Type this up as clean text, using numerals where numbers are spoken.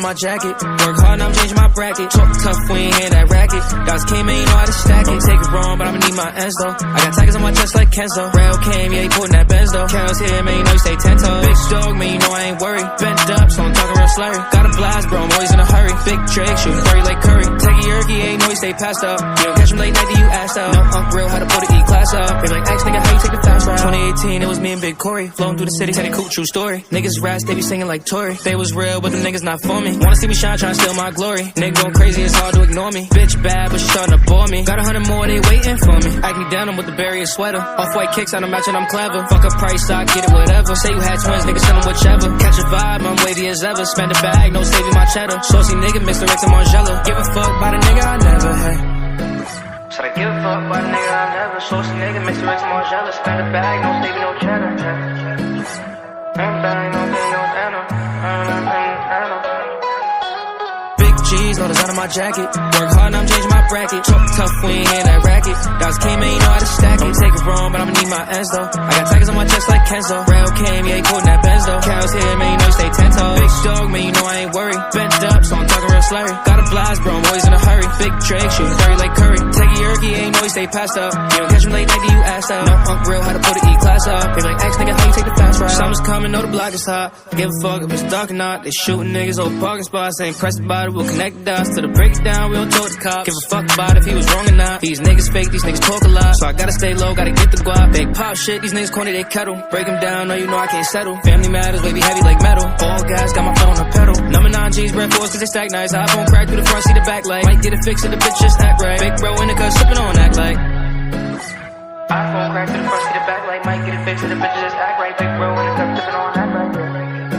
my jacket. Work hard, now I'm changing my bracket. Talk tough, we ain't hear that racket. Dogs came in, you know how to stack it. Take it wrong, but I'ma need my ends though. I got tigers on my chest like Kenzo. Rail came, yeah, he putting that Benz though. Carol's here, man, you know you stay 10 toes. Big dog, man, you know I ain't worried. Bent up, so I'm talking real slurry. Got a blast, bro, I'm always in a hurry. Big Drake, shooting 30 like Curry. Take a yerky, ain't know you stay passed up. You don't catch him late night, then you assed out. No, I'm real, how to put the E-class up. They like, X nigga, how you take the fast ride? 2018, it was me and Big Corey. Flowing through the city, said a cool true story. Niggas rats, they be singing like Tory. They was real, but them niggas not for me. Wanna see me shine, tryna steal my glory. Nigga going crazy, it's hard to ignore me. Bitch bad, but she starting to bore me. Got 100 more, they waiting for me. Acne denim with the barrier sweater. Off-white kicks, I don't match it, I'm clever. Fuck a price, I get it, whatever. Say you had twins, niggas send them whichever. Catch a vibe, I'm wavy as ever. Spend a bag, no saving my cheddar. Saucy nigga, mix the Rex and Margiela. Give a fuck by the nigga I never had. Should I give a fuck by the nigga I never? Saucy nigga, mix the Rex and Margiela. Spend a bag, no saving no cheddar. G's, no design on my jacket. Work hard, now I'm changing my bracket. Talk tough, we ain't hear that racket. Dogs came in, you know how to stack it. Take it wrong, but I'ma need my ends though. I got tigers on my chest like Kenzo. Rail came, yeah, he putting that Benz though. Carol's here, man, you know you stay 10 toes. Big dog, man, you know I ain't worried. Bent up, so I'm talking real slurry. Got a blast, bro, I'm always in a hurry. Big Drake, shooting 30 like Curry. Take a yerky, ain't know you stay passed up. You don't catch him late night, then you assed out. No, I'm real, how to put the E-class up. They like, X nigga, how you take the fast ride? Summer's coming, know the block is hot. Give a fuck if it's dark or not. They shooting niggas over parking spots. Ain't pressed about it, we'll connect the dots to the break it down, we don't talk to cops. Give a fuck about if he was wrong or not. These niggas fake, these niggas talk a lot. So I gotta stay low, gotta get the guap. They pop shit, these niggas corny, they kettle. Break them down, no you know I can't settle. Family matters, baby heavy like metal. All guys got my foot on the pedal. Number 9 G's, red force cause they stack nice. iPhone crack through the front, see the back light. Might get it fixed if the bitch just act right. Big bro in the cut, sippin' on act like. iPhone crack through the front, see the back light. Might get it fixed if the bitch just act right. Big bro in the cut.